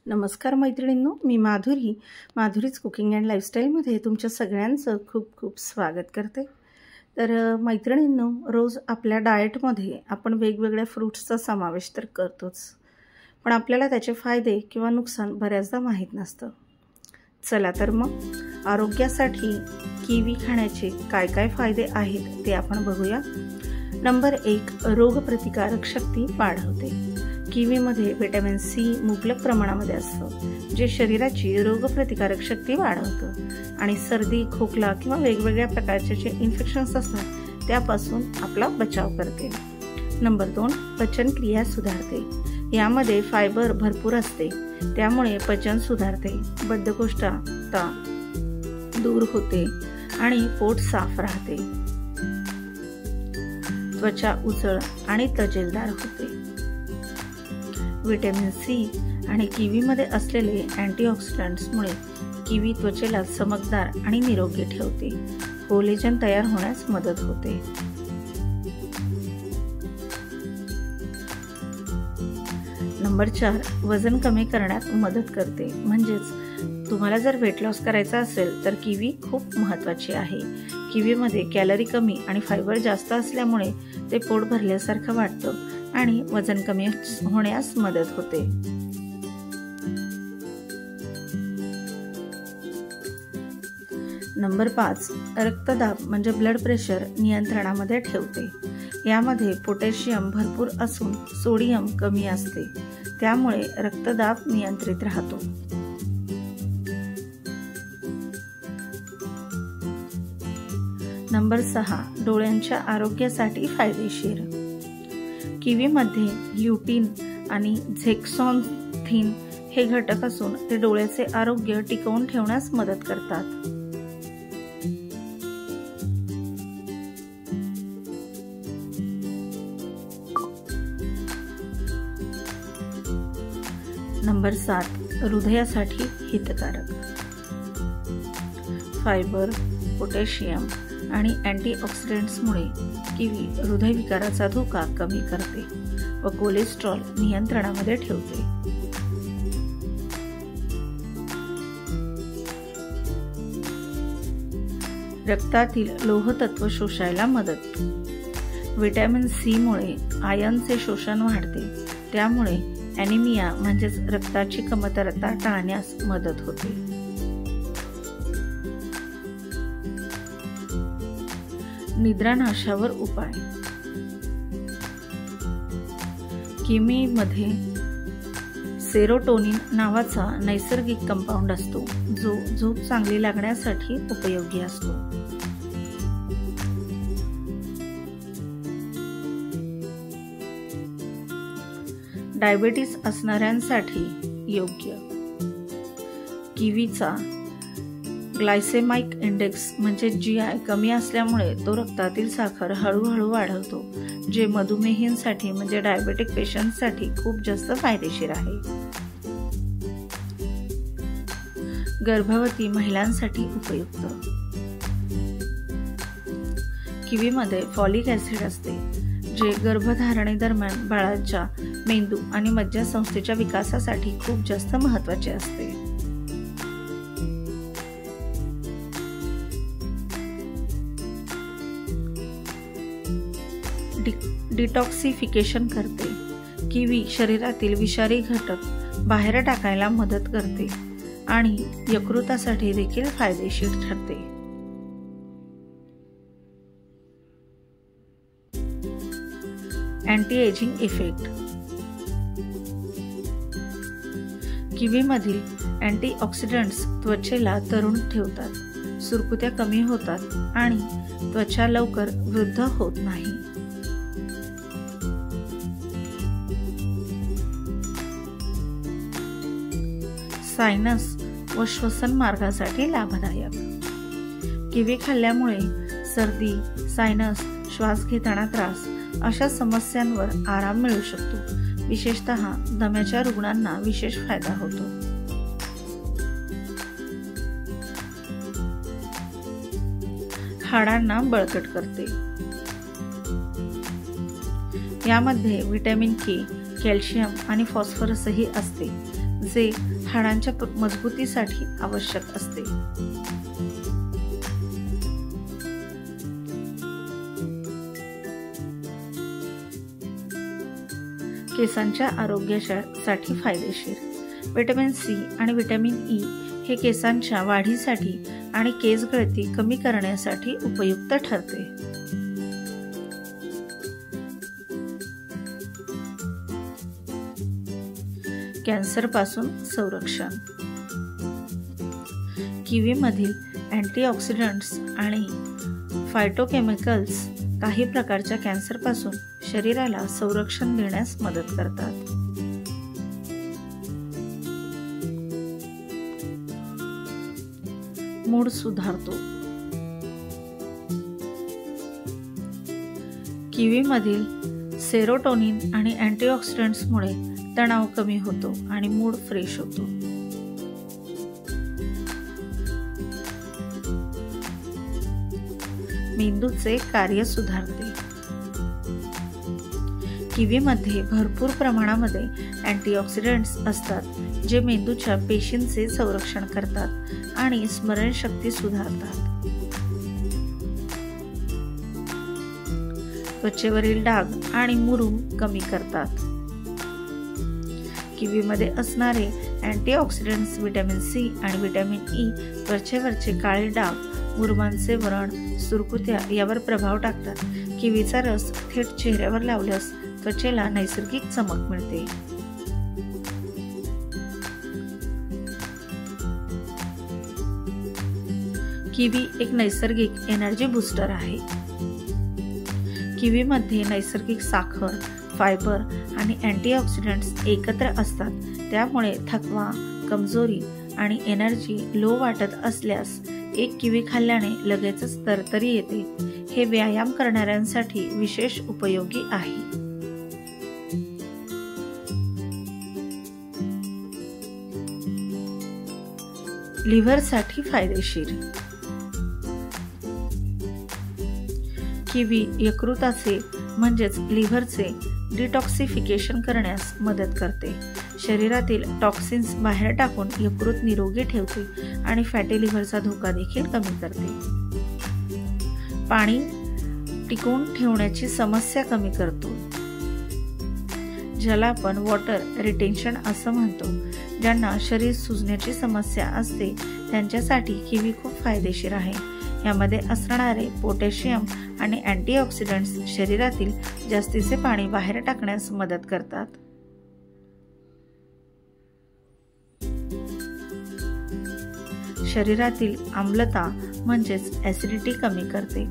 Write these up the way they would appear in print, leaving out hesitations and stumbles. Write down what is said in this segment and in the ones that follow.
नमस्कार मैत्रिणींनो, मी माधुरीच cooking and लाईफस्टाईलमध्ये तुमच्या सगळ्यांचं खूप खूप स्वागत करते। तर मैत्रिणींनो, रोज आपल्या डाएटमध्ये आपण वेगवेगळ्या फ्रूट्सचा समावेश तर करतोच, पण आपल्याला त्याचे फायदे किंवा नुकसान बऱ्याचदा माहीत नसतं। चला तर मग आरोग्यासाठी किवी खाण्याचे काय काय फायदे आहेत ते आपण बघूया। नंबर 1, रोगप्रतिकारक शक्ती वाढवते। किवीमध्ये व्हिटॅमिन सी मुबलक प्रमाणामध्ये असतं, जे शरीराची रोगप्रतिकारक शक्ती वाढवतं आणि सर्दी, खोकला किंवा वेगवेगळ्या प्रकारचे जे इन्फेक्शन्स असतात त्यापासून आपला बचाव करते। नंबर 2, पचनक्रिया सुधारते। यामध्ये फायबर भरपूर असते, त्यामुळे पचन सुधारते, बद्धकोष्ठता दूर होते आणि पोट साफ राहते। त्वचा उजळ आणि तजेलदार होते। व्हिटॅमिन सी आणि किवीमध्ये असलेले अँटीऑक्सिडंट्समुळे किवी त्वचेला चमकदार आणि निरोगी ठेवते। कोलेजन तयार होण्यास मदत होते। नंबर 4, वजन कमी करण्यात मदत करते। म्हणजेच तुम्हाला जर वेट लॉस करायचा असेल तर किवी खूप महत्त्वाची आहे। किवीमध्ये कॅलरी कमी आणि फायबर जास्त असल्यामुळे ते पोट भरल्यासारखं वाटतं आणि वजन कमी होण्यास मदत होते। नंबर 5, रक्तदाब म्हणजे ब्लड प्रेशर नियंत्रणामध्ये ठेवते। यामध्ये पोटॅशियम भरपूर असून सोडियम कमी असते, त्यामुळे रक्तदाब नियंत्रित राहतो। नंबर 6, डोळ्यांच्या आरोग्यासाठी फायदेशीर। किवीमध्ये ल्युटीन आणि झेक्सॉन्थिन हे घटक असून ते डोळ्याचे आरोग्य टिकवून ठेवण्यास मदत करतात। नंबर 7, हृदयासाठी हितकारक। फायबर, पोटॅशियम आणि अँटीऑक्सिडंट्समुळे किवी हृदयविकाराचा धोका कमी करते व कोलेस्ट्रॉल नियंत्रणामध्ये ठेवते। रक्तातील लोहतत्व शोषायला मदत। व्हिटॅमिन सी मुळे आयर्नचे शोषण वाढते, त्यामुळे ॲनिमिया म्हणजेच रक्ताची कमतरता टाळण्यास मदत होते। निद्रानाशावर उपाय। किवीमध्ये सेरोटोनिन नावाचा नैसर्गिक कंपाऊंड असतो, जो झोप चांगली लागण्यासाठी उपयोगी असतो। डायबिटीस असणाऱ्यांसाठी योग्य। किवीचा ग्लायसेमिक इंडेक्स म्हणजे GI कमी असल्यामुळे तो रक्तातील साखर हळूहळू वाढवतो, जे मधुमेहींसाठी म्हणजे डायबेटिक पेशंटसाठी खूप जास्त फायदेशीर आहे। गर्भवती महिलांसाठी उपयुक्त। किवीमध्ये फॉलिक ॲसिड असते, जे गर्भधारणेदरम्यान बाळाच्या मेंदू आणि मज्जासंस्थेच्या विकासासाठी खूप जास्त महत्त्वाचे असते। डिटॉक्सिफिकेशन करते। किवी शरीरातील विषारी घटक बाहेर टाकायला मदत करते आणि यकृतासाठी देखील फायदेशीर ठरते। Anti ageing effect. किवीमधील अँटीऑक्सिडंट्स त्वचेला तरुण ठेवतात, सुरकुत्या कमी होतात आणि त्वचा लवकर वृद्ध होत नाही। सायनस व श्वसन मार्गासाठी लाभदायक। किवी खाल्ल्यामुळे सर्दी, सायनस, श्वास घेताना त्रास अशा समस्यांवर आराम मिळू शकतो। विशेषतः दम्याच्या रुग्णांना विशेष फायदा होतो। हाडांना बळकट करते। यामध्ये व्हिटॅमिन के, कॅल्शियम आणि फॉस्फरसही असते, जे हाडांच्या मजबूतीसाठी आवश्यक असते. केसांच्या आरोग्यासाठी फायदेशीर व्हिटॅमिन सी आणि व्हिटॅमिन ई हे केसांच्या वाढीसाठी आणि केस गळती कमी करण्यासाठी उपयुक्त ठरते. कॅन्सरपासून संरक्षण. किवीमधील अँटीऑक्सिडंट्स आणि फायटोकेमिकल्स काही प्रकारच्या कॅन्सरपासून शरीराला संरक्षण देण्यास मदत करतात. मूड सुधारतो. किवीमधील सेरोटोनिन आणि अँटीऑक्सिडंट्समुळे तणाव कमी होतो आणि मूड फ्रेश होतो. मेंदूचे कार्य सुधारते. किवीमध्ये भरपूर प्रमाणामध्ये अँटीऑक्सिडंट्स असतात जे मेंदूच्या पेशींचे संरक्षण करतात आणि स्मरणशक्ती सुधारतात. त्वचेवरील डाग आणि मुरूम कमी करतात. किवीमध्ये असणारे अँटीऑक्सिडंट्स व्हिटॅमिन सी आणि व्हिटॅमिन ई त्वचेवरचे काळे डाग, मुरुमांचे व्रण, सुरकुत्या यावर प्रभाव टाकतात. किवीचा रस थेट चेहऱ्यावर लावल्यास त्वचेला नैसर्गिक चमक मिळते. किवी एक नैसर्गिक एनर्जी बूस्टर आहे. किवीमध्ये नैसर्गिक साखर, फायबर आणि अँटीऑक्सिडंट्स एकत्र असतात. त्यामुळे थकवा, कमजोरी आणि एनर्जी लो वाटत असल्यास एक किवी खाल्ल्याने लगेचच तरतरी येते. हे व्यायाम करणाऱ्यांसाठी विशेष उपयोगी आहे. लिव्हरसाठी फायदेशीर. किवी यकृताचे म्हणजेच लिव्हरचे डिटॉक्सिफिकेशन करण्यास मदत करते. शरीरातील टॉक्सिन्स बाहेर टाकून यकृत निरोगी ठेवते आणि फॅटी लिव्हरचा धोका देखील कमी करते. पाणी टिकवून ठेवण्याची समस्या कमी करतो, ज्याला आपण वॉटर रिटेन्शन असं म्हणतो. ज्यांना शरीर सुजण्याची समस्या असते त्यांच्यासाठी किवी खूप फायदेशीर आहे. यामध्ये असणारे पोटॅशियम आणि अँटीऑक्सिडंट्स शरीरातील जास्तीचे पाणी बाहेर टाकण्यास मदत करतात. शरीरातील आम्लता म्हणजेच ॲसिडिटी कमी करते.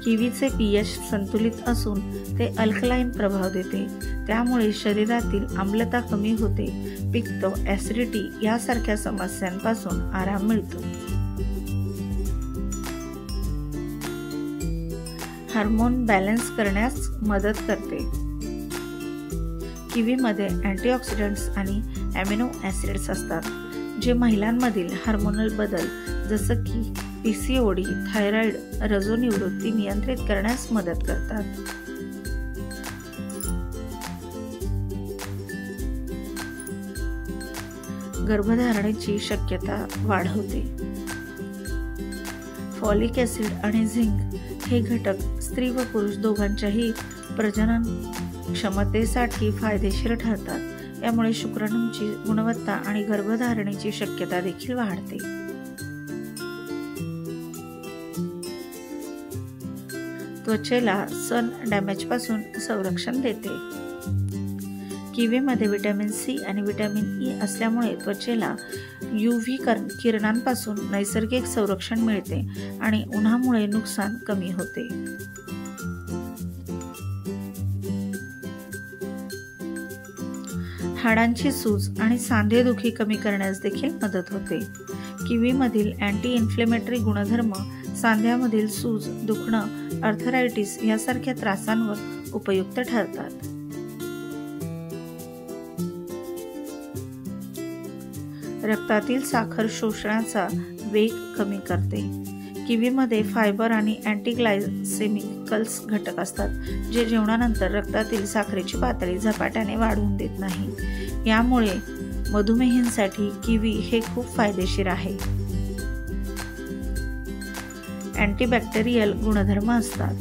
किवीचे पीएच संतुलित असून ते अल्कलाइन प्रभाव देते. त्यामुळे शरीरातील आम्लता कमी होते. पित्त, ॲसिडिटी यासारख्या समस्यांपासून आराम मिळतो. हार्मोन बॅलन्स करण्यास मदत करते. किवीमध्ये अँटीऑक्सिडंट्स आणि ॲमिनो ॲसिड्स असतात जे महिलांमधील हार्मोनल बदल जसं की पीसीओडी, थायरॉइड, रजोनिवृत्ती नियंत्रित करण्यास मदत करतात. गर्भधारणेची शक्यता वाढवते. फॉलिक ॲसिड आणि झिंक हे घटक स्त्री व पुरुष दोघांच्याही प्रजनन क्षमतेसाठी फायदेशीर ठरतात. यामुळे शुक्राणूंची गुणवत्ता आणि गर्भधारणेची शक्यता देखील वाढते. त्वचेला सन डॅमेजपासून संरक्षण देते. किवीमध्ये व्हिटॅमिन सी आणि व्हिटॅमिन ई असल्यामुळे त्वचेला UV किरणांपासून नैसर्गिक संरक्षण मिळते आणि उन्हामुळे नुकसान कमी होते. हाडांची सूज आणि सांधेदुखी कमी करण्यास देखील मदत होते. किवीमधील अँटी इन्फ्लेमेटरी गुणधर्म सांध्यामधील सूज, दुखणं, आर्थरायटिस यासारख्या त्रासांवर उपयुक्त ठरतात. रक्तातील साखर शोषण्याचा वेग कमी करते. किवीमध्ये फायबर आणि अँटीग्लायसेमिकल्स घटक असतात जे जेवणानंतर रक्तातील साखरेची पातळी झपाट्याने वाढवून देत नाही. यामुळे मधुमेहींसाठी किवी हे खूप फायदेशीर आहे. अँटीबॅक्टेरियल गुणधर्म असतात.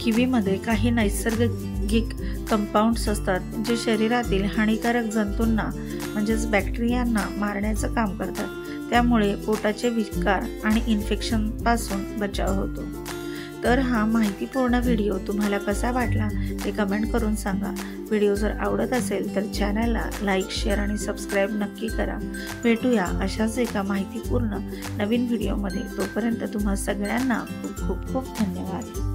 किवीमध्ये काही नैसर्गिक कंपाऊंड्स असतात जे शरीरातील हानिकारक जंतूंना म्हणजेच बॅक्टेरियांना मारण्याचं काम करतात. त्यामुळे पोटाचे विकार आणि इन्फेक्शन पासून बचाव होतो. तर हा माहितीपूर्ण व्हिडिओ तुम्हाला कसा वाटला ते कमेंट करून सांगा. व्हिडिओ जर आवडत असेल तर चॅनलला लाईक, शेअर आणि सबस्क्राईब नक्की करा. भेटूया अशाच एका माहितीपूर्ण नवीन व्हिडिओमध्ये. तोपर्यंत तुम्हा सगळ्यांना खूप खूप खूप धन्यवाद.